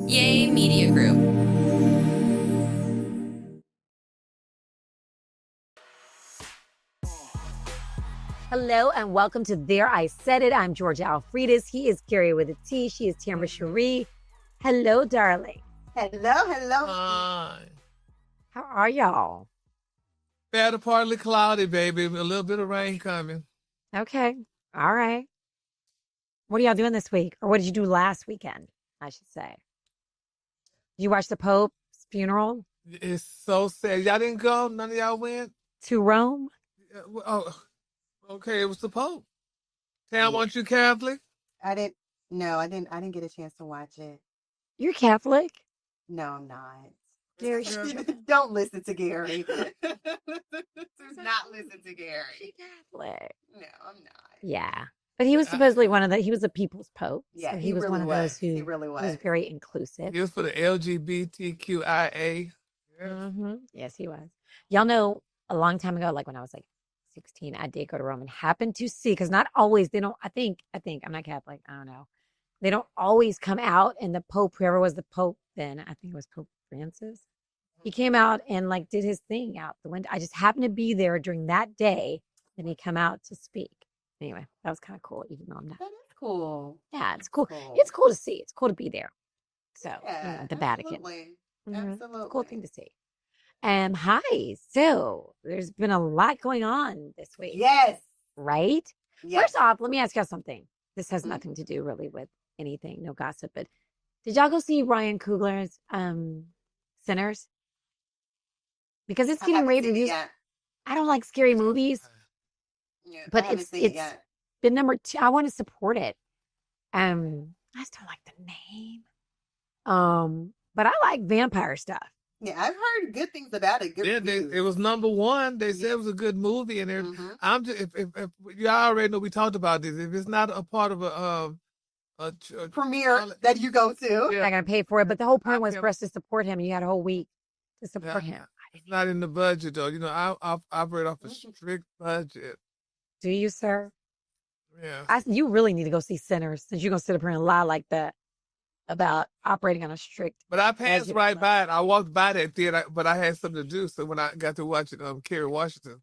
Yay Media Group. Hello and welcome to There I Said It. I'm Georgia Alfredas. He is Carrie with a T. She is Tambra Cherie. Hello, darling. Hello. Hi. How are y'all? Fair to partly cloudy, baby. A little bit of rain coming. Okay. All right. What are y'all doing this week? Or what did you do last weekend, I should say? Did you watch the Pope's funeral? It's so sad. Y'all didn't go? None of y'all went? To Rome? Oh, okay. It was the Pope. Tam, weren't you Catholic? I didn't get a chance to watch it. You're Catholic? No, I'm not. Gary, don't listen to Gary. Do not listen to Gary. Catholic. No, I'm not. Yeah. But he was supposedly he was a people's pope. Yeah, so he was really one of those who he really was. was very inclusive. He was for the LGBTQIA. Yeah. Mm-hmm. Yes, he was. Y'all know a long time ago, like when I was like 16, I did go to Rome and happened to see, because not always, they don't, I think, I'm not Catholic, I don't know. They don't always come out, and the Pope, whoever was the Pope then, I think it was Pope Francis, he came out and like did his thing out the window. I just happened to be there during that day, and he come out to speak. Anyway, that was kind of cool, even though I'm not. That is cool. Yeah, it's cool. It's cool to see. It's cool to be there. So, Yeah, the Vatican. Absolutely. Mm-hmm. Absolutely. It's a cool thing to see. Hi. So there's been a lot going on this week. Yes. Right? Yes. First off, let me ask y'all something. This has nothing to do really with anything, no gossip, but did y'all go see Ryan Coogler's Sinners? Because it's getting rave reviews. I don't like scary movies. Yeah, but it's been number 2. I want to support it. I just don't like the name. But I like vampire stuff. Yeah, I've heard good things about it. It was number 1. They said it was a good movie, and I'm just if you already know we talked about this. If it's not a part of a premiere that you go to, I'm not gonna pay for it. But the whole point was for us to support him. You had a whole week to support him. It's not in the budget though. You know, I operate off a strict budget. Do you, sir? Yeah. You really need to go see Sinners, since you're gonna sit up here and lie like that about operating on a strict. But I passed right by it. I walked by that theater, but I had something to do. So when I got to watch it, Kerry Washington,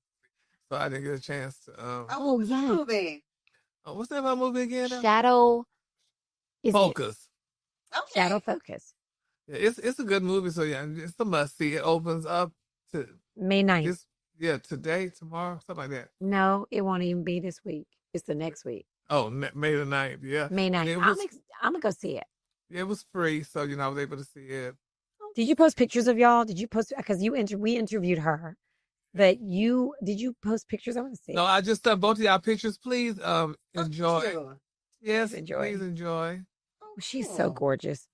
so I didn't get a chance to. Oh yeah. Movie. What's that about movie again? Shadow Focus. Okay. Shadow Focus. Yeah, it's a good movie. So yeah, it's a must see. It opens up to May 9th. Today, tomorrow, something like that. No, it won't even be this week. It's the next week. Oh, May the 9th. Yeah, May 9th. I'm gonna go see it. Yeah, it was free, so I was able to see it. Did you post pictures of y'all? Did you post, because we interviewed her, but did you post pictures? I want to see. No, I just done both of y'all pictures. Please enjoy. Yes, enjoy. Please enjoy. Oh, she's so gorgeous.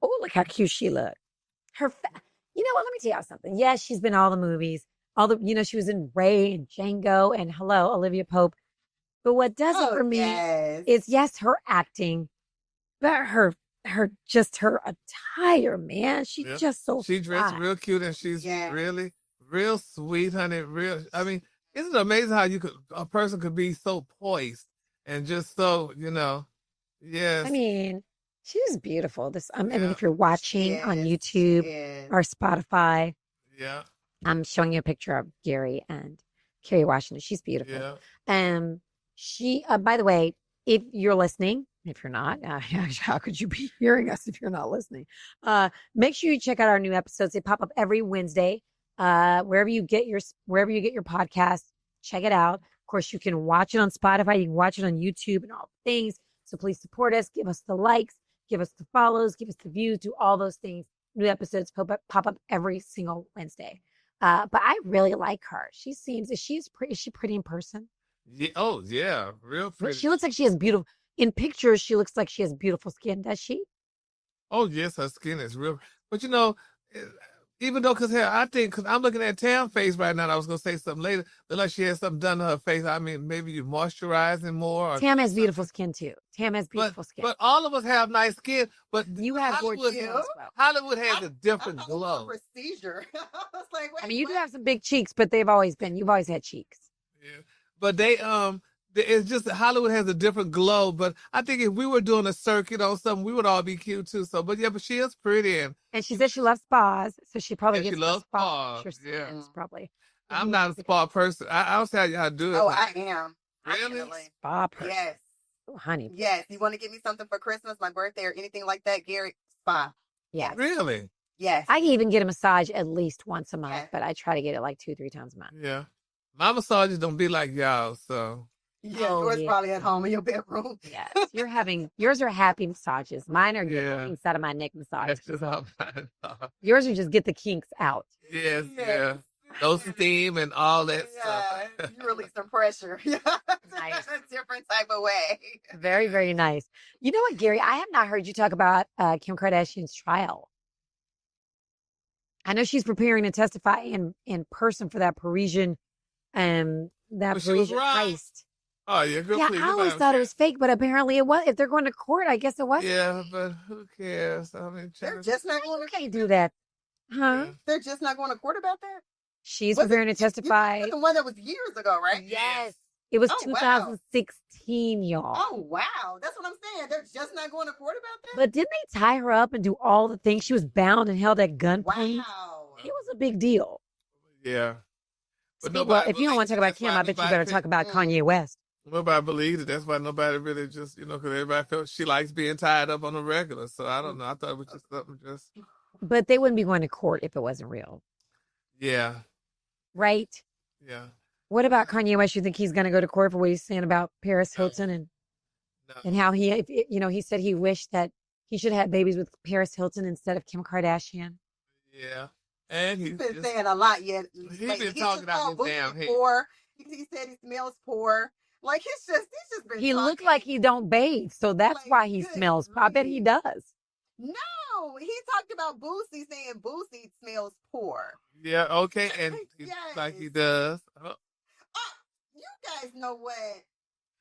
Look how cute she looked. You know what? Let me tell y'all something. Yes, she's been in all the movies. She was in Ray and Django and Olivia Pope. But what does it for me is her acting, but her attire, man. She's just so She dressed real cute, and she's really real sweet, honey. I mean, isn't it amazing how a person could be so poised and just so, yes. I mean, she was beautiful. I mean, if you're watching on YouTube or Spotify, I'm showing you a picture of Gary and Kerry Washington. She's beautiful. Yeah. She, by the way, if you're listening, if you're not, how could you be hearing us if you're not listening? Make sure you check out our new episodes. They pop up every Wednesday. Wherever you get your podcast, check it out. Of course, you can watch it on Spotify. You can watch it on YouTube and all things. So please support us. Give us the likes. Give us the follows. Give us the views. Do all those things. New episodes pop up every single Wednesday. But I really like her. Is she pretty in person? Yeah. Oh, yeah. Real pretty. She looks like she has beautiful. In pictures, she looks like she has beautiful skin. Does she? Oh, yes. Her skin is real. But, even though, because I'm looking at Tam's face right now, and I was going to say something later. Look like she has something done to her face. I mean, maybe you're moisturizing more. Tam has beautiful skin, too. Tam has beautiful skin. But all of us have nice skin. But you have gorgeous skin as well. Hollywood has a different glow. Procedure. I was like, you do have some big cheeks, but you've always had cheeks. Yeah. But they it's just that Hollywood has a different glow. But I think if we were doing a circuit on something, we would all be cute too. So, but she is pretty, and she said she loves spas, so she probably she gets loves spa. spas. Yeah, probably. I'm not a spa person. I don't see how do it. Oh, I am. Really? Spa person. Yes. Oh, honey. Yes. You want to get me something for Christmas, my birthday, or anything like that, Gary? Spa. Yes. Really? Yes. I can even get a massage at least once a month, Yes. but I try to get it like 2-3 times a month. Yeah. My massages don't be like y'all, so. Yeah, yours probably at home in your bedroom. Yes. Yours are happy massages. Mine are get kinks out of my neck massages. That's just how Yours are just get the kinks out. Yes, yeah. No steam and all that Yeah, stuff. you release some pressure. Nice. A different type of way. Very, very nice. You know what, Gary? I have not heard you talk about Kim Kardashian's trial. I know she's preparing to testify in person for that Parisian Parisian heist. Oh, yeah, good. Yeah, I always thought it was fake, but apparently it was. If they're going to court, I guess it was. Yeah, but who cares? I mean, they're just not going to. Can't do that, huh? Yeah. They're just not going to court about that. She's preparing to testify. The one that was years ago, right? Yes, it was 2016, y'all. Oh wow, that's what I'm saying. They're just not going to court about that. But didn't they tie her up and do all the things? She was bound and held at gunpoint. Wow, it was a big deal. Yeah. But well, if you don't want to talk about Kim, I bet you better talk about Kanye West. Nobody believed it. That's why nobody really just, because everybody felt she likes being tied up on a regular. So I don't know. I thought it was just something just. But they wouldn't be going to court if it wasn't real. Yeah. Right? Yeah. What about Kanye West? You think he's going to go to court for what he's saying about Paris Hilton and how he said he wished that he should have babies with Paris Hilton instead of Kim Kardashian? Yeah. And he's been saying a lot yet. He's been talking out his damn head. He said he smells poor. Like he's just been. He looked like he don't bathe, so that's why he smells. I bet he does. No, he talked about Boosie saying Boosie smells poor. Yeah, okay, and like he does. You guys know what?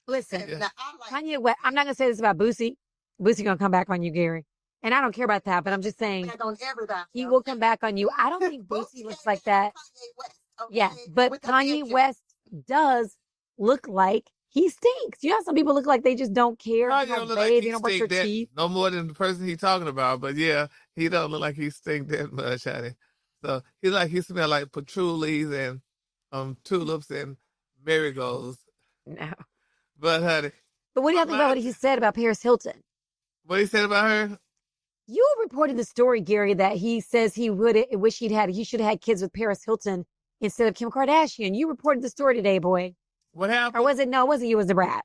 Listen, Kanye West. I'm not gonna say this about Boosie. Boosie gonna come back on you, Gary. And I don't care about that, but I'm just saying he will come back on you. I don't think Boosie looks like that. Yeah, but Kanye West does look like he stinks. You know how some people look like they just don't care. They don't bathe, they don't brush their teeth. No more than the person he's talking about. But yeah, he don't look like he stink that much, honey. So he smell like patchouli and tulips and marigolds. No. But honey. But what do you think about what he said about Paris Hilton? What he said about her? You reported the story, Gary, that he says he should have had kids with Paris Hilton instead of Kim Kardashian. You reported the story today, boy. What happened? Or was it? No, it wasn't you. It was the brat.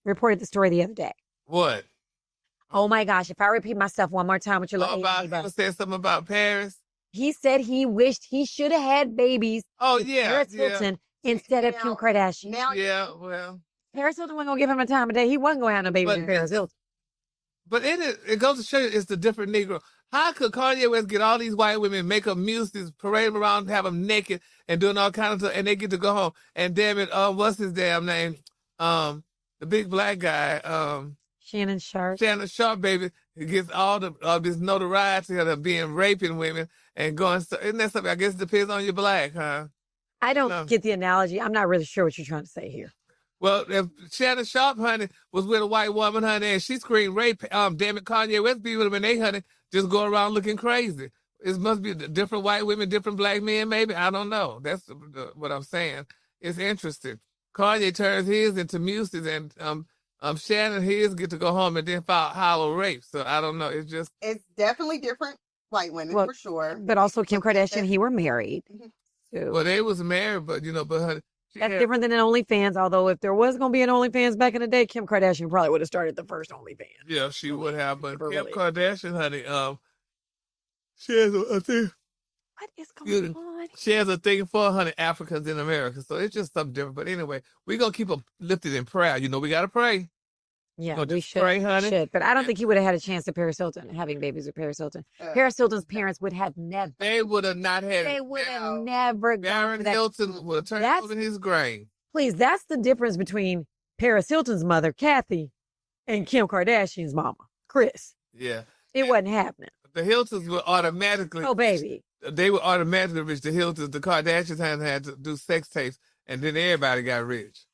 Reported the story the other day. What? Oh my gosh! If I repeat myself one more time with your little he said something about Paris. He said he wished he should have had babies. With Paris Hilton instead of Kim Kardashian. Well, Paris Hilton wasn't gonna give him a time of day. He wasn't gonna have no babies with Paris Hilton. But it goes to show you it's the different Negro. How could Kanye West get all these white women, make them music, parade them around, have them naked, and doing all kinds of stuff, and they get to go home? And damn it, what's his damn name? The big black guy, Shannon Sharp. Shannon Sharp, baby, he gets all this notoriety of being raping women and going. Isn't that something? I guess it depends on your black, huh? I don't get the analogy. I'm not really sure what you're trying to say here. Well, if Shannon Sharp, honey, was with a white woman, honey, and she screamed rape, damn it, Kanye West be with him, and they, honey, just go around looking crazy. It must be different white women, different black men, maybe. I don't know. That's what I'm saying. It's interesting. Kanye turns his into music, and Shannon his get to go home and then file rape. So I don't know. It's definitely different white women for sure. But also Kim Kardashian, he were married. So. Well, they was married, but honey. That's different than an OnlyFans, although if there was going to be an OnlyFans back in the day, Kim Kardashian probably would have started the first OnlyFans. Yeah, she would have, but Kim Kardashian, honey, she has a thing. What is going on? She has a thing for, honey, Africans in America, so it's just something different. But anyway, we're going to keep them lifted in prayer. We got to pray. Yeah, we should. Pray, honey. But I don't think he would have had a chance at Paris Hilton, having babies with Paris Hilton. Paris Hilton's parents would have never. They would have not had. They would have never. Baron Hilton would have turned over in his grave. Please, that's the difference between Paris Hilton's mother, Kathy, and Kim Kardashian's mama, Kris. Yeah. It wasn't happening. The Hiltons would automatically. Oh, baby. They would automatically reach the Hiltons. The Kardashians had to do sex tapes, and then everybody got rich.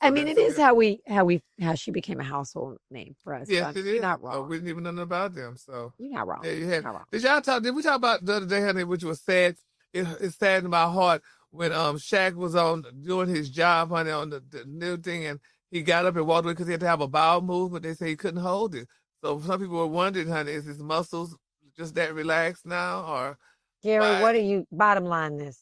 I mean, it is how she became a household name for us. Yes, So it you're is. not wrong. So we didn't even know nothing about them. So You're not wrong. yeah, you You're had. not wrong. Did we talk about the other day, honey, which was sad? It saddened my heart when Shaq was on doing his job, honey, on the new thing, and he got up and walked away because he had to have a bowel movement. They say he couldn't hold it. So some people were wondering, honey, is his muscles just that relaxed now, or Gary, why? what do you bottom line this?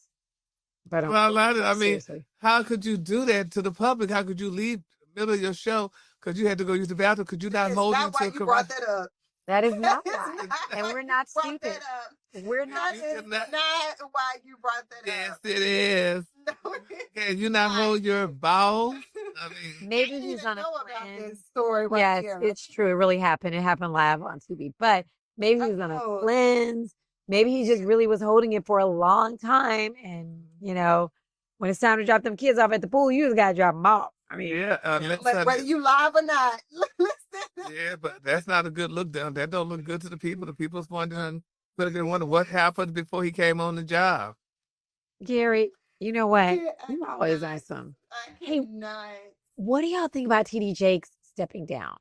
But Well, I mean, seriously, how could you do that to the public? How could you leave the middle of your show because you had to go use the bathroom? Could you not hold That's him not why to you brought that up. that is not That why. is not And why we're you not brought stupid. that up. We're not. That is not why you brought that Yes, up. it is. No, Can you not hold your bowels? I mean, Maybe I didn't he's even on a know about cleanse. this story right Yes, here. it's true. It really happened. It happened live on TV. But maybe he's on a Oh. cleanse. Maybe he just really was holding it for a long time. And, when it's time to drop them kids off at the pool, you just got to drop them off. I mean, yeah, Whether you live or not, listen. yeah, but that's not a good look down. That don't look good to the people. The people's wondering, what happened before he came on the job. Gary, you know what? Yeah, You always awesome. Hey, cannot. what do y'all think about TD Jakes stepping down?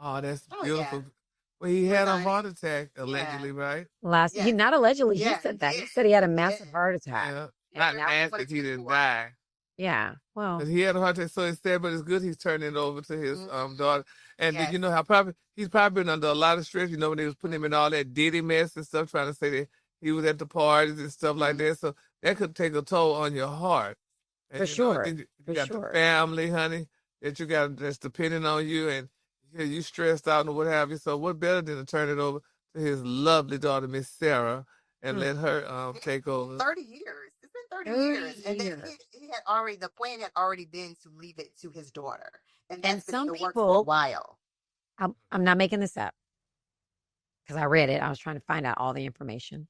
Oh, that's Oh, beautiful. yeah. Well, he had a Resigning. heart attack, allegedly, right? He not allegedly, he Yeah, said that. He did. said he had a massive heart attack. Yeah. Yeah, Not that was massive, what he it was didn't for. die. Yeah. Well, But he had a heart attack, so it's sad, but it's good he's turning it over to his daughter. And Yes. you know how he's probably been under a lot of stress, when they was putting him in all that Diddy mess and stuff, trying to say that he was at the parties and stuff like that. So that could take a toll on your heart. And, For sure. then you For got sure. the family, honey, that's depending on you, and you stressed out and what have you. So what better than to turn it over to his lovely daughter, Miss Sarah, and let her take over. 30 years. It's been 30 years. And then he had already, the plan had already been to leave it to his daughter. And that's been some the work for a people, while. I'm not making this up because I read it. I was trying to find out all the information.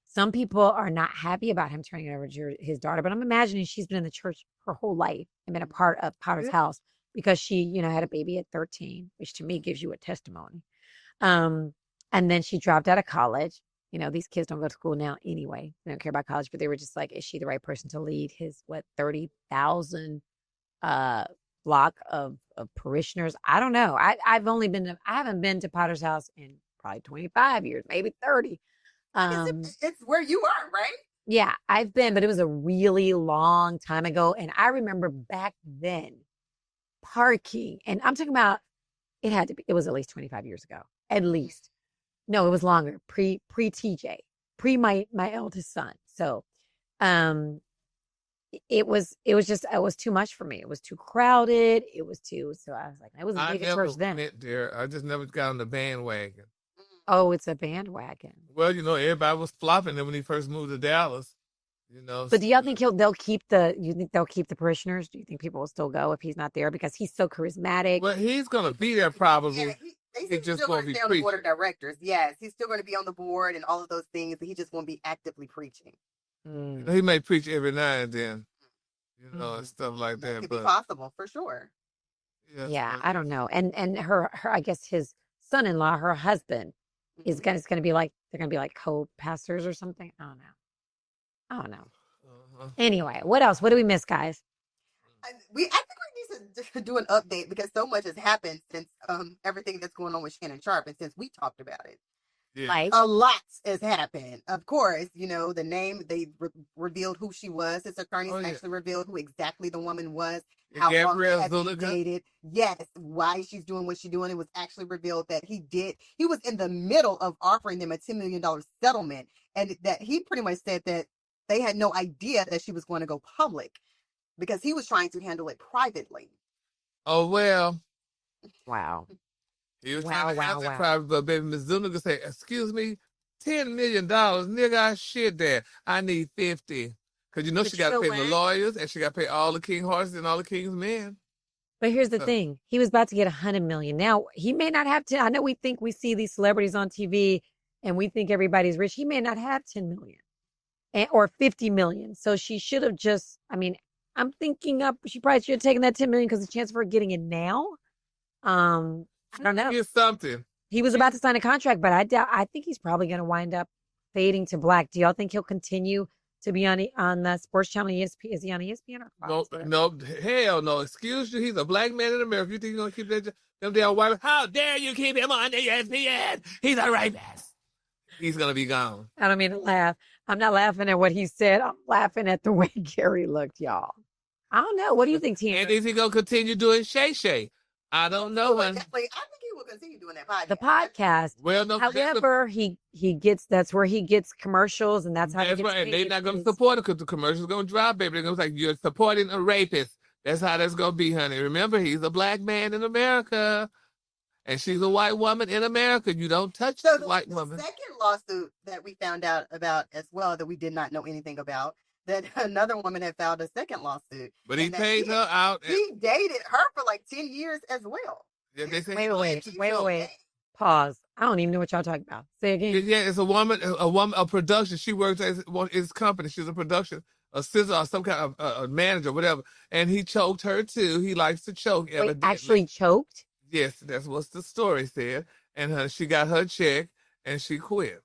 Some people are not happy about him turning it over to his daughter, but I'm imagining she's been in the church her whole life and been a part of Potter's house because she, had a baby at 13, which to me gives you a testimony. And then she dropped out of college. These kids don't go to school now anyway. They don't care about college, but they were just like, is she the right person to lead his, 30,000 flock of parishioners? I don't know. I haven't been to Potter's house in probably 25 years, maybe 30. It's where you are, right? Yeah, I've been, but it was a really long time ago. And I remember back then parking, and I'm talking about, it was at least 25 years ago, at least. No, it was longer, pre TJ, pre my eldest son. So, it was too much for me. It was too crowded. So I was like, it was a big church then. I just never got on the bandwagon. Oh, it's a bandwagon. Well, everybody was flopping him when he first moved to Dallas. But do y'all think they'll keep the parishioners? Do you think people will still go if he's not there because he's so charismatic? Well, he's gonna be there probably. Yeah, he's just going to be stay on the board of directors. Yes, he's still going to be on the board and all of those things. But he just won't be actively preaching. He may preach every now and then, and stuff like that. Could be possible for sure. Yeah, I don't know. And her I guess his son-in-law, her husband, is going to be like, they're going to be like co-pastors or something. I don't know. Anyway, what else? What do we miss, guys? I think we need to do an update because so much has happened since everything that's going on with Shannon Sharp and since we talked about it. Yeah. Like a lot has happened. Of course, the name, they revealed who she was. His attorneys actually revealed who exactly the woman was. How long they had dated. Yes, why she's doing what she's doing. It was actually revealed that he was in the middle of offering them a $10 million settlement, and that he pretty much said that they had no idea that she was going to go public because he was trying to handle it privately. Oh, well. Wow. He was trying to handle it privately, but baby Ms. Zuniga said, excuse me, $10 million, nigga, I shit that. I need 50. Because she got to pay the lawyers and she got to pay all the king horses and all the king's men. But here's the thing. He was about to get $100 million. Now, he may not have to. I know we see these celebrities on TV and we think everybody's rich. He may not have 10 million or 50 million. So she should have I'm thinking she probably should have taken that 10 million because the chance of her getting it now, I don't know. Get something. He was about to sign a contract, but I think he's probably going to wind up fading to black. Do y'all think he'll continue to be on the sports channel ESPN. Is he on ESPN or Fox? No, hell no. Excuse you. He's a black man in America. You think you're gonna keep them damn white? How dare you keep him on ESPN? He's a rapist. He's gonna be gone. I don't mean to laugh. I'm not laughing at what he said. I'm laughing at the way Gary looked, y'all. I don't know. What do you think, Tina? And is he gonna continue doing Shay Shay? I don't know. I think he will continue doing that podcast. The podcast. Well, no. However, he gets, that's where he gets commercials, and that's how he gets right. paid. They're not gonna support it because the commercial's gonna drop, baby. They're gonna be like, you're supporting a rapist. That's how that's gonna be, honey. Remember, he's a black man in America, and she's a white woman in America. You don't touch the white woman. The second lawsuit that we found out about as well, that we did not know anything about, that another woman had filed a second lawsuit. But he paid her out. He dated her for like 10 years as well. Yeah, they say, wait. Pause. I don't even know what y'all talking about. Say again. Yeah, it's a woman, a production. She works at his company. She's a production assistant or some kind of a manager, whatever. And he choked her too. He likes to choke. Wait, actually choked? Yes, that's what the story said. And she got her check and she quit.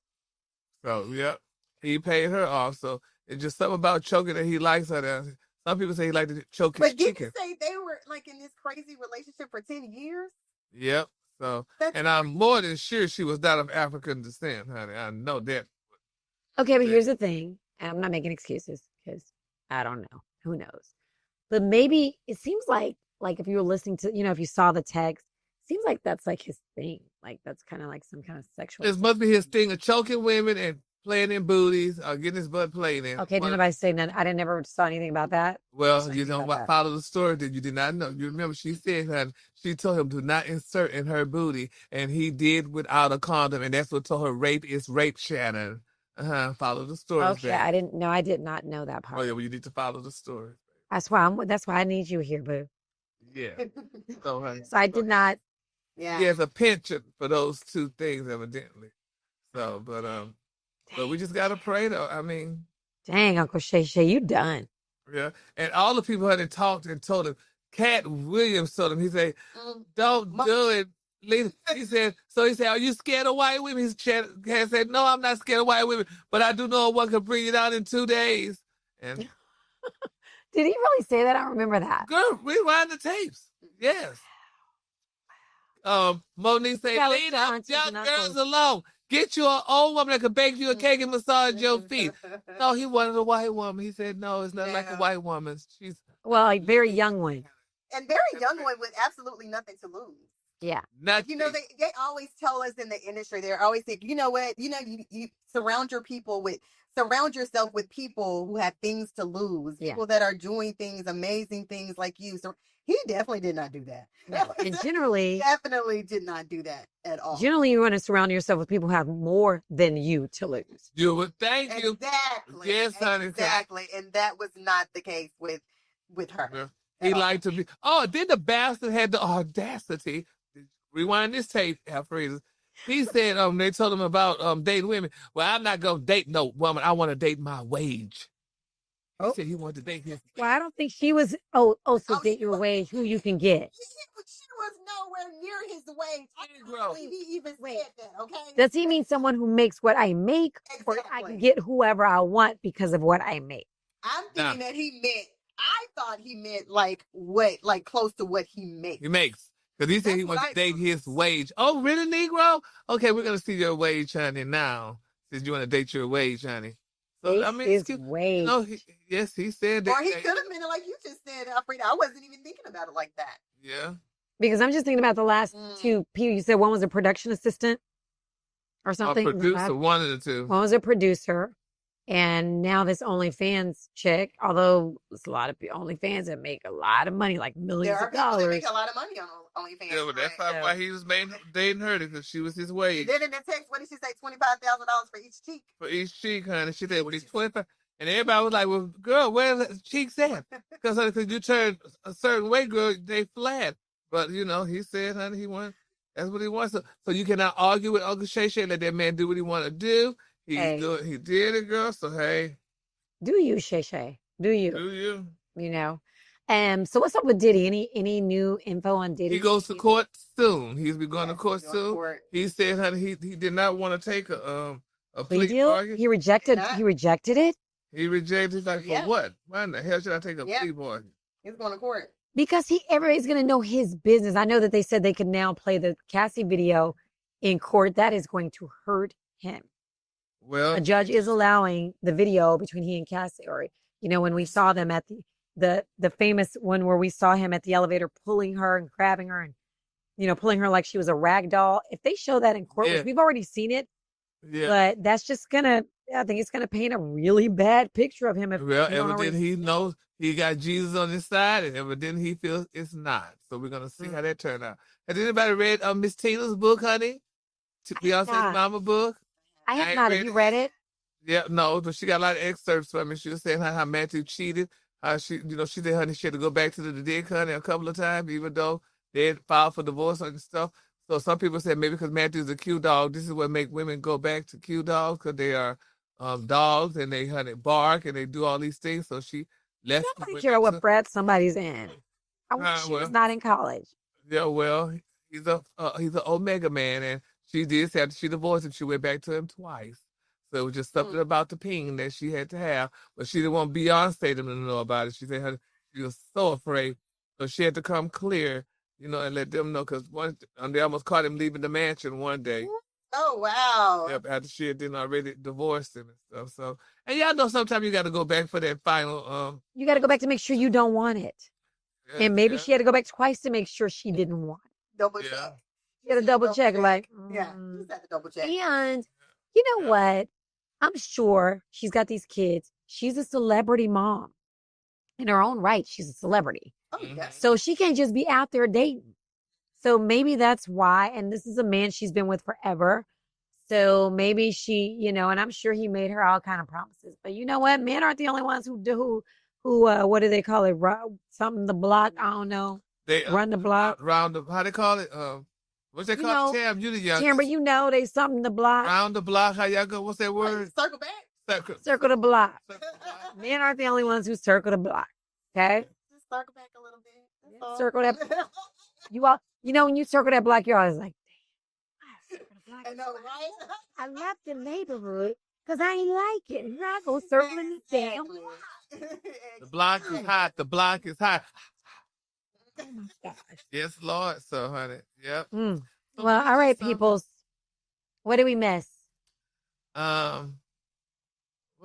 So, yep, he paid her off. So it's just something about choking that he likes her. Some people say he liked to choke his chicken. But did you say they were like in this crazy relationship for 10 years? Yep. So, and I'm more than sure she was not of African descent, honey. I know that. Okay, but here's the thing. I'm not making excuses because I don't know. Who knows? But maybe it seems like if you were listening to, if you saw the text, it seems like that's like his thing. Like that's kind of like some kind of sexual. It must be his thing of choking women and playing in booties or getting his butt played in. Okay, did nobody say nothing? I never saw anything about that. Well, you don't follow the story that you did not know. You remember she said that she told him to not insert in her booty, and he did without a condom, and that's what told her rape is rape, Shannon. Follow the story. Okay, back. I did not know that part. Oh yeah, well you need to follow the story. That's why I need you here, boo. Yeah. So, honey, so I did not. Yeah. He has a penchant for those two things, evidently. So, but we just gotta pray, though. I mean, dang, Uncle Shay Shay, you done? Yeah, and all the people had talked and told him. Cat Williams told him. He said, "Don't do it." He said, "Are you scared of white women?" His cat said, "No, I'm not scared of white women, but I do know one can bring it out in 2 days." And did he really say that? I don't remember that. Girl, rewind the tapes. Yes. Monique said, "Leave young girls alone. Get you an old woman that can bake you a cake and massage your feet." No, he wanted a white woman. He said, "No, it's not like a white woman. She's a very young one." And very young one with absolutely nothing to lose. Yeah. Nothing. They always tell us in the industry, they're always saying, you know what, you surround yourself with people who have things to lose, people that are doing things, amazing things like you. So he definitely did not do that. No. And generally, definitely did not do that at all. Generally, you want to surround yourself with people who have more than you to lose. You would thank you. Exactly. Yes, honey. Exactly. And that was not the case with her. Yeah. He liked to be. Oh, then the bastard had the audacity. Rewind this tape, Alfredas. He said, they told him about dating women. Well, I'm not gonna date no woman. I want to date my wage. He said he wanted to date his. Well, I don't think she was. Date your wage. Who you can get. She was nowhere near his wage. I don't believe he even said that. Okay. Does he mean someone who makes what I make, or I can get whoever I want because of what I make? I'm thinking that he meant. I thought he meant like close to what he makes. He makes. Because he said he wants to date his wage. Oh, really, Negro? Okay, we're going to see your wage, honey, now. Since you want to date your wage, honey. So, his wage. Yes, he said that. Or he could have meant it like you just said, Alfreda. I wasn't even thinking about it like that. Yeah. Because I'm just thinking about the last two people. You said one was a production assistant or something? A producer, one of the two. One was a producer. And now this OnlyFans chick, although there's a lot of OnlyFans that make a lot of money, like millions of dollars. There are people that make a lot of money on OnlyFans. Yeah, but that's not why he was dating her, because she was his wage. Then in the text, what did she say? $25,000 for each cheek. For each cheek, honey. She said, well, he's 25. And everybody was like, well, girl, where's the cheeks at? Because you turn a certain way, girl, they flat. But, he said, honey, that's what he wants. So you cannot argue with Uncle Shay Shay, let that man do what he want to do. He did it, girl. So hey, do you, Shay Shay? Do you? Do you? So what's up with Diddy? Any new info on Diddy? He goes to court soon. He's been going to court soon. He said, honey, he did not want to take a plea deal. bargain. He rejected. He rejected it. He rejected. He's like, for what? Why in the hell should I take a plea bargain? He's going to court. Because everybody's going to know his business. I know that they said they could now play the Cassie video in court. That is going to hurt him. Well, a judge is allowing the video between he and Cassie, or, when we saw them at the famous one where we saw him at the elevator pulling her and grabbing her and, pulling her like she was a rag doll. If they show that in court, which we've already seen it, but that's just I think it's going to paint a really bad picture of him. Evidently he knows he got Jesus on his side, and evidently he feels it's not. So we're going to see how that turned out. Has anybody read Miss Tina's book, honey? Beyonce's mama book? I have not. Have you read it? Yeah, no, but she got a lot of excerpts from it. She was saying how Matthew cheated. How she said, honey, she had to go back to the dick, honey, a couple of times, even though they had filed for divorce and stuff. So some people said maybe because Matthew's a Q dog, this is what make women go back to Q dogs, because they are dogs and they bark and they do all these things. So she left. I don't care what frat somebody's in. I wish she was not in college. Yeah, well, he's an Omega man, and she did say after she divorced him, she went back to him twice. So it was just something about the ping that she had to have, but she didn't want Beyonce to know about it. She said she was so afraid, so she had to come clear, and let them know, because they almost caught him leaving the mansion one day. Oh, wow. Yep, after she had already divorced him and stuff. So, and y'all know sometimes you got to go back for that final. You got to go back to make sure you don't want it. Yeah, and maybe she had to go back twice to make sure she didn't want it. Double check. You got to double check. Just had to double check. And you know what? I'm sure she's got these kids. She's a celebrity mom. In her own right, she's a celebrity. Oh, yes. So she can't just be out there dating. So maybe that's why. And this is a man she's been with forever. So maybe she, and I'm sure he made her all kind of promises. But you know what? Men aren't the only ones who what do they call it? Something the block? I don't know. They run the block. How they call it? What's they call it? Tam, you the young. Tambra, they something the block. Round the block. How y'all go? What's that word? Circle back. Circle the block. Men aren't the only ones who circle the block. Okay? Just circle back a little bit. Circle that. When you circle that block, you're always like, damn, I circle the block. I know, right? I left the neighborhood because I ain't like it. And I go circling the damn block. The block is hot. The block is hot. Oh my gosh. Yes, Lord. So, honey. Yep. Well, all right, peoples. What did we miss? What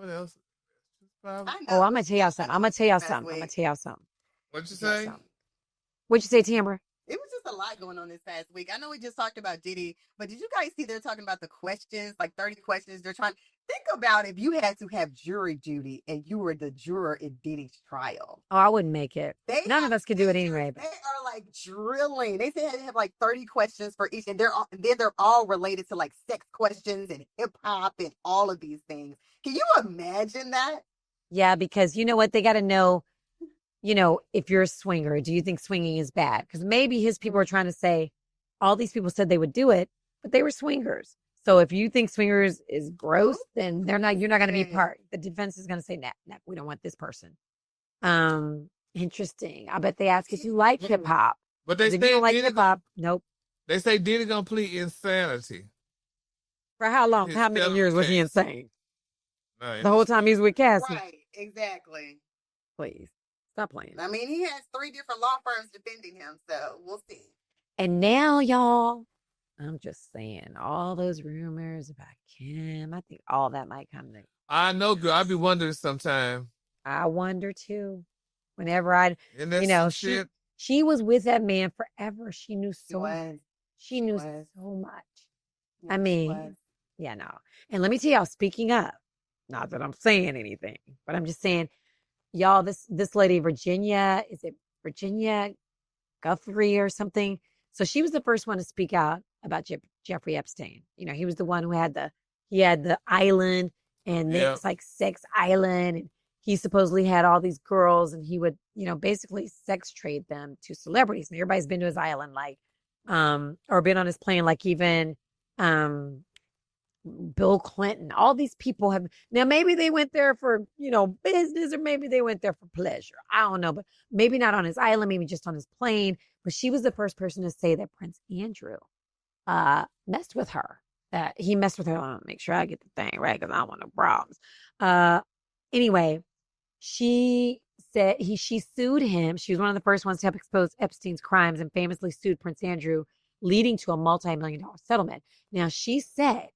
else? I'm gonna tell y'all something. What'd you say? What'd you say, Tambra? It was just a lot going on this past week. I know we just talked about Diddy, but did you guys see they're talking about the questions, like 30 questions? They're trying. Think about if you had to have jury duty and you were the juror in Diddy's trial. Oh, I wouldn't make it. None of us could do it anyway. They are like drilling. They say they have like 30 questions for each, and they're all related to like sex questions and hip hop and all of these things. Can you imagine that? Yeah, because you know what? They got to know, if you're a swinger, do you think swinging is bad? Because maybe his people are trying to say, all these people said they would do it, but they were swingers. So if you think swingers is gross, then you're not going to be part. The defense is going to say, nah, we don't want this person. Interesting. I bet they ask if you like hip hop. But they say if you don't like hip hop, nope. They say Diddy gonna plead insanity. For how long? How many years was he insane? Right. The whole time he was with Cassie. Right, exactly. Please stop playing. I mean, he has 3 different law firms defending him, so we'll see. And now, y'all, I'm just saying, all those rumors about Kim, I think all that might come to. I know, girl. I be wondering sometimes. I wonder too. Whenever shit. She was with that man forever. She knew so much. She knew so much. Yeah, I mean, yeah, no. And let me tell y'all, speaking of, not that I'm saying anything, but I'm just saying, y'all, this lady, Virginia, is it Virginia Guthrie or something? So she was the first one to speak out about Jeffrey Epstein. He was the one who had the island, and it's like sex island, and he supposedly had all these girls, and he would, basically sex trade them to celebrities. And everybody's been to his island, like, or been on his plane, like even Bill Clinton. All these people have. Now, maybe they went there for, business, or maybe they went there for pleasure. I don't know, but maybe not on his island, maybe just on his plane. But she was the first person to say that Prince Andrew messed with her. That he messed with her. I want to make sure I get the thing right, because I don't want no problems. Anyway, she said she sued him. She was one of the first ones to help expose Epstein's crimes and famously sued Prince Andrew, leading to a multi-million-dollar settlement. Now, she said,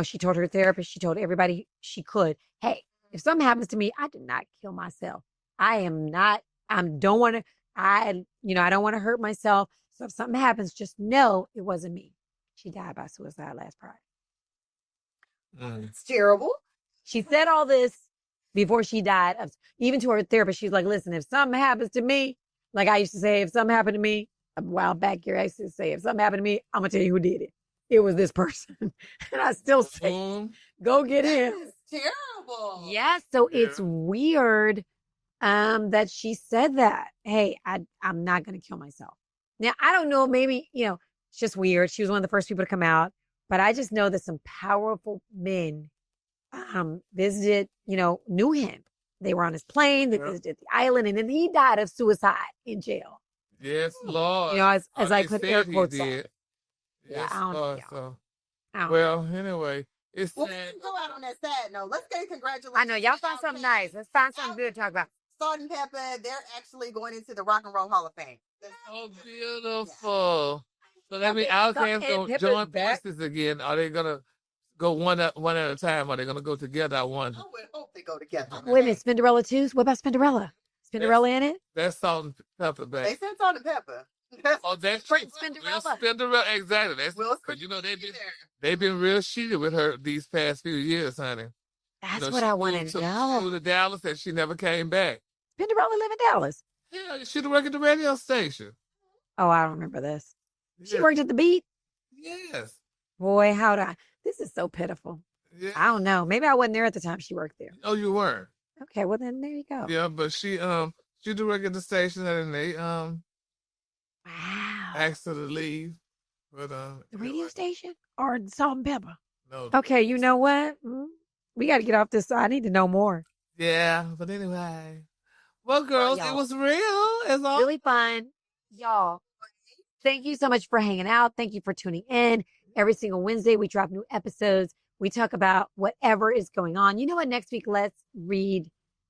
she told her therapist, she told everybody she could, hey, if something happens to me, I did not kill myself. I don't want to, I don't want to hurt myself. So if something happens, just know it wasn't me. She died by suicide last Friday. It's terrible. She said all this before she died. Even to her therapist, she's like, listen, if something happens to me, like I used to say, if something happened to me, a while back here, I used to say, if something happened to me, I'm going to tell you who did it. It was this person. And I still say, go get him. It's terrible. Yeah, so it's weird that she said that. Hey, I'm not going to kill myself. Now, I don't know, maybe, it's just weird. She was one of the first people to come out. But I just know that some powerful men visited, knew him. They were on his plane, they visited the island, and then he died of suicide in jail. Yes, Lord. As I put air quotes on. Yes, I don't Lord. know. Well, anyway, it's sad. Go out on that sad note. Let's get congratulations. I know y'all found something nice. Let's find something good to talk about. Salt-N-Pepa, they're actually going into the Rock and Roll Hall of Fame. Oh, beautiful. So that means Outkast going to join forces again. Are they going to go one at a time? Are they going to go together at one? I would hope they go together. Wait a minute, Spinderella too? What about Spinderella? Spinderella in it? That's Salt-N-Pepa, babe. They said Salt-N-Pepa. Oh, that's Spinderella. Spinderella, exactly. That's because they've been real shitty with her these past few years, honey. That's what I want to know. She moved to Dallas and she never came back. Spinderella live in Dallas. Yeah, she worked at the radio station. Oh, I don't remember this. She worked at the Beat? Yes. Boy, this is so pitiful. Yeah. I don't know. Maybe I wasn't there at the time she worked there. Oh, you weren't? Okay, well then there you go. Yeah, but she did work at the station and they wow. asked her to leave. But the radio station or Salt-N-Pepa? No. Okay, you know what? We got to get off this. I need to know more. Yeah, but anyway. Well, girls, it was real. It's all really fun. Y'all, thank you so much for hanging out. Thank you for tuning in. Every single Wednesday, we drop new episodes. We talk about whatever is going on. You know what? Next week, let's read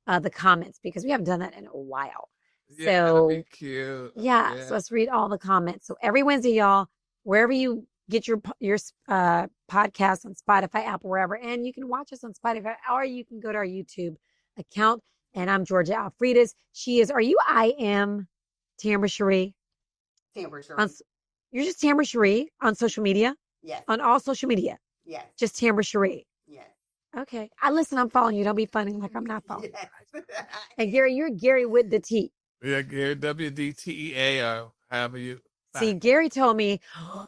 the comments because we haven't done that in a while. Yeah, so that'd be cute. Yeah, so let's read all the comments. So every Wednesday, y'all, wherever you get your podcast on Spotify, Apple, wherever, and you can watch us on Spotify, or you can go to our YouTube account. And I'm Georgia Alfredas. She is. Are you? I am Tambra Cherie. Tambra Cherie. You're just Tambra Cherie on social media. Yes. On all social media. Yes. Just Tambra Cherie. Yes. Okay. I'm following you. Don't be funny like I'm not following. Yes. And Gary, you're Gary with the T. Yeah, Gary, WDTEA, or however you. See, Gary told me, I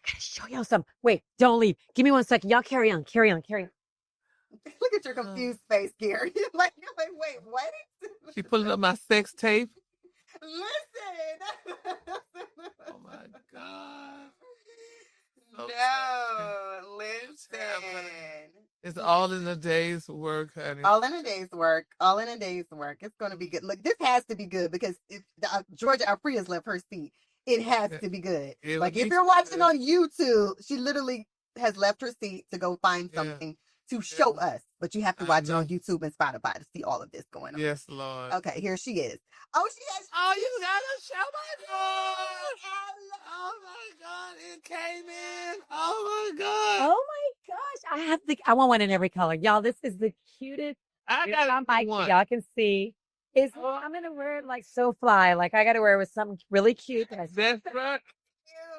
gotta show y'all something. Wait, don't leave. Give me 1 second. Y'all carry on. Look at your confused face, Gary. You're like, wait, what? She pulling up my sex tape. Listen. Oh my God. No, listen. It's all in a day's work, honey. All in a day's work. It's going to be good. Look, this has to be good because if Georgia Alfredas left her seat, it has to be good. Like if you're watching on YouTube, she literally has left her seat to go find something to show us. But you have to watch it on YouTube and Spotify to see all of this going on. Yes, Lord. Okay, here she is. Oh, she has. Oh, you got to show my God. Oh my God, it came in. Oh my God. Oh my gosh, I want one in every color, y'all. This is the cutest. I got one. Y'all can see. I'm gonna wear it like so fly. Like I gotta wear it with something really cute. That's right.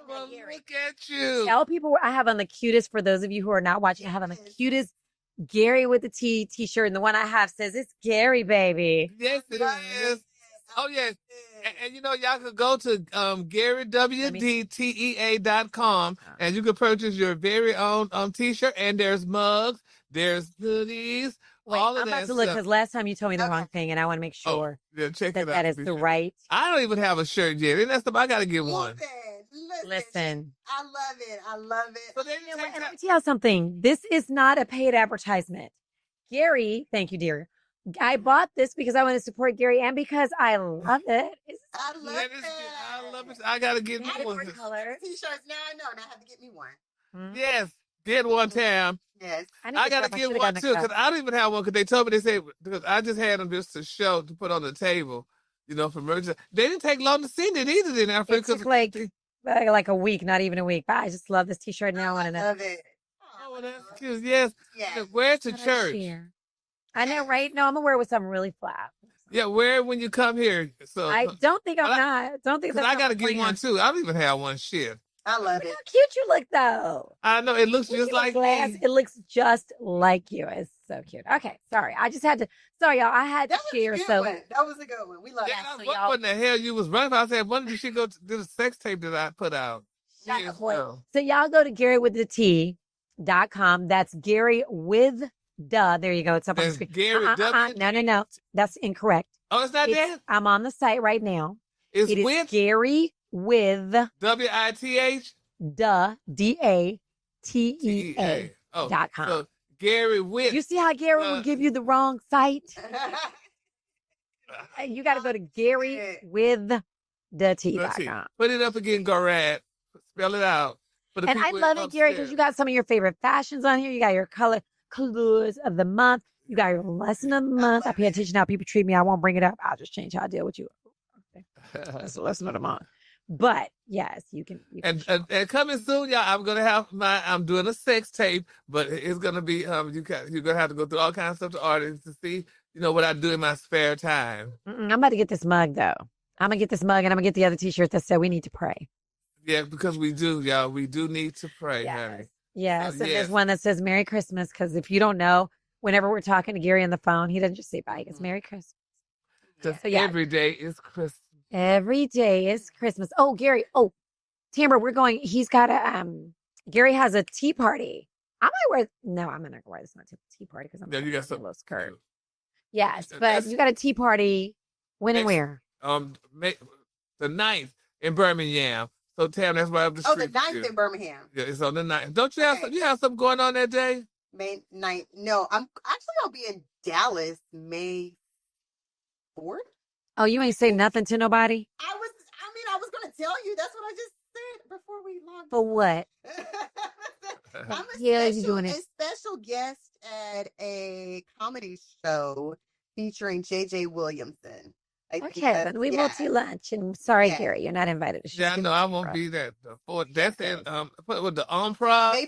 Well, look at you. Tell people I have on the cutest. For those of you who are not watching, I have on the cutest Gary with the T-shirt, and the one I have says it's Gary, baby. Yes, it is. Oh yes, and you know y'all could go to GaryWDTEA.com and you can purchase your very own T-shirt. And there's mugs, there's hoodies. Wait, all of I'm that about to look stuff. because last time you told me the wrong thing, and I want to make sure check it out. That is the right. I don't even have a shirt yet. And that's I gotta get one. Listen. I love it. So then let me tell you something. This is not a paid advertisement. Gary, thank you, dear. I bought this because I want to support Gary and because I love it. I love it. I gotta get one. T-shirts. Now I know. Now I have to get me one. Yes. get one time. Yes. I got to get one too, because I don't even have one, because they told me, they said, because I just had them just to show, to put on the table, you know, for emergency. They didn't take long to send it either, then after. It took like a week, not even a week. But I just love this t-shirt now. I love it. Oh, well, that's cute. Yes. Wear it to church. I know, right? No, I'm gonna wear it with something really flat. Yeah, wear it when you come here. So I don't think I'm not. Don't think that's I gotta get one too. I don't even have one. Shit. I love it. How cute you look, though. I know, it looks just like me. It looks just like you. It's so cute. Okay, sorry. I just had to. Sorry, y'all. I had to share. So that was a good one. We love that. So what in the hell you was running for? I said, when did she go to do the sex tape that I put out? So y'all go to GaryWithTheT.com. That's Gary with the. There you go. It's up on the screen. Gary No. That's incorrect. Oh, it's not there? I'm on the site right now. It is with Gary with WITH DATEA .com. So Gary with. You see how Gary will give you the wrong site? You got to go to Gary with the T.com. Put it up again, Garrett. Spell it out. And I love it, Gary, because you got some of your favorite fashions on here. You got your colors of the month. You got your lesson of the month. I pay attention how people treat me. I won't bring it up. I'll just change how I deal with you. Okay. That's the lesson of the month. But yes, you can and coming soon, y'all, I'm doing a sex tape, but it's gonna be you're gonna have to go through all kinds of stuff to artists to see, you know, what I do in my spare time. I'm about to get this mug though. I'm gonna get this mug, and I'm gonna get the other t-shirt that said we need to pray. Yeah, because we do, y'all. We do need to pray, honey. Yes, and there's one that says Merry Christmas, because if you don't know, whenever we're talking to Gary on the phone, he doesn't just say bye. He goes, Merry Christmas. So every day is Christmas. Every day is Christmas. Oh, Gary. Oh, Tambra, he's got Gary has a tea party. I'm not gonna wear this. Not tea party, because I'm you got some little skirt. Yes, but you got a tea party. When and where? The 9th in Birmingham. So Tam, that's right up the street. Oh, the 9th in Birmingham. Yeah, it's on the 9th. Don't you have you have something going on that day? May 9th. No, I'll be in Dallas May 4th. Oh, you ain't say nothing to nobody? I was going to tell you. That's what I just said before we logged. For what? I'm a special guest at a comedy show featuring JJ Williamson. Okay, then we will tea lunch. And sorry, Gary, you're not invited. Yeah, I know I won't be there. That's in with the Improv. May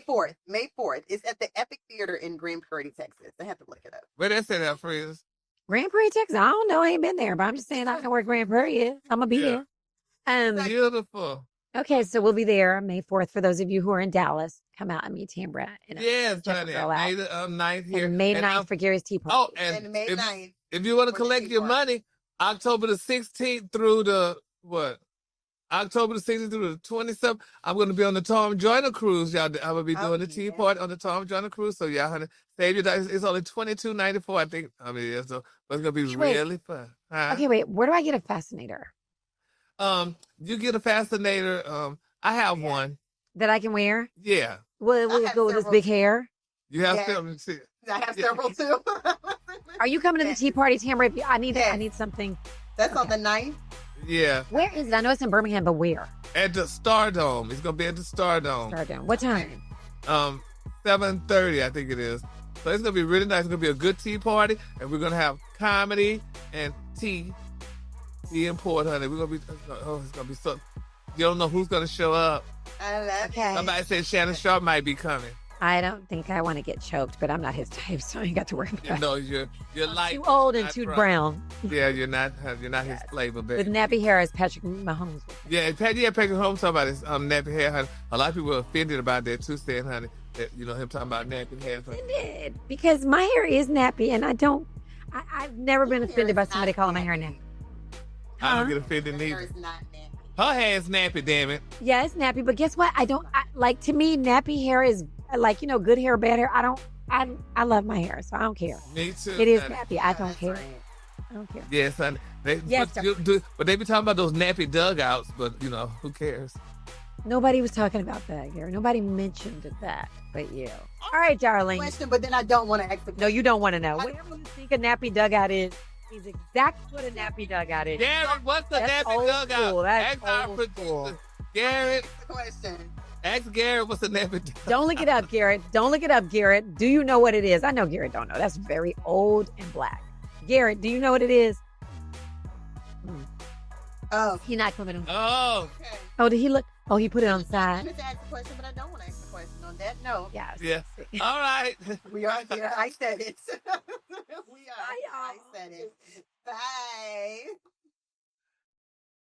4th. It's at the Epic Theater in Grand Prairie, Texas. I have to look it up. Where that's at, Alfredas? Grand Prairie, Texas. I don't know. I ain't been there, but I'm just saying I know where Grand Prairie is. I'm gonna be there. Beautiful. Okay, so we'll be there May 4th. For those of you who are in Dallas, come out and meet Tambra. Yes, honey. May the 9th here. And May 9th for Gary's tea party. Oh, and May 9th. If you want to collect your money, October the 16th through the October the 16th through the 27th, I'm going to be on the Tom Joyner cruise, y'all. I'm going to be doing the tea party on the Tom Joyner cruise. So, y'all, honey, save your dollars. It's only $22.94, I think. I mean, yeah, so but it's going to be really fun. Okay, wait. Where do I get a fascinator? You get a fascinator. I have one. That I can wear? Yeah. Will it go with this big hair? You have several. I have several, too. Are you coming to the tea party, Tambra? I need something. That's on the 9th? Yeah. Where is it? I know it's in Birmingham, but where? At the Stardome. It's going to be at the Stardome. What time? 7:30, I think it is. So it's going to be really nice. It's going to be a good tea party, and we're going to have comedy and tea. Tea and port, honey. We're going to be, it's going to be so, you don't know who's going to show up. I love it. Somebody said Shannon Sharp might be coming. I don't think I want to get choked, but I'm not his type, so I ain't got to worry about it. No, you're light. Too old and too brown. Yeah, you're not his flavor, baby. With nappy hair as Patrick Mahomes. Yeah, Patrick Mahomes talking about his nappy hair, honey. A lot of people are offended about that too, saying, honey, that him talking about nappy hair. Offended because my hair is nappy, and I've never been offended by somebody calling my hair nappy. I don't get offended neither. Her hair is nappy, damn it. Yeah, it's nappy, but guess what? To me, nappy hair is good hair, bad hair. I love my hair, so I don't care. Me too. It is nappy. I don't care. I don't care. Yes, honey. But they be talking about those nappy dugouts, but who cares? Nobody was talking about that, Gary. Nobody mentioned that, but you. All right, darling. Question, but then I don't want to ask the question. No, you don't want to know. Whatever you think a nappy dugout is exactly what a nappy dugout is. Garrett, what's the nappy dugout? That's old school. Garrett. The question. Ask Garrett what's an epidemic. Don't look it up, Garrett. Don't look it up, Garrett. Do you know what it is? I know Garrett don't know. That's very old and black. Garrett, do you know what it is? Oh. He not coming on. Oh. Okay. Oh, did he look? Oh, he put it on the side. I meant to ask a question, but I don't want to ask a question on that. No. Yes. Yeah. All right. We are here. I said it. We are. I said it. Bye.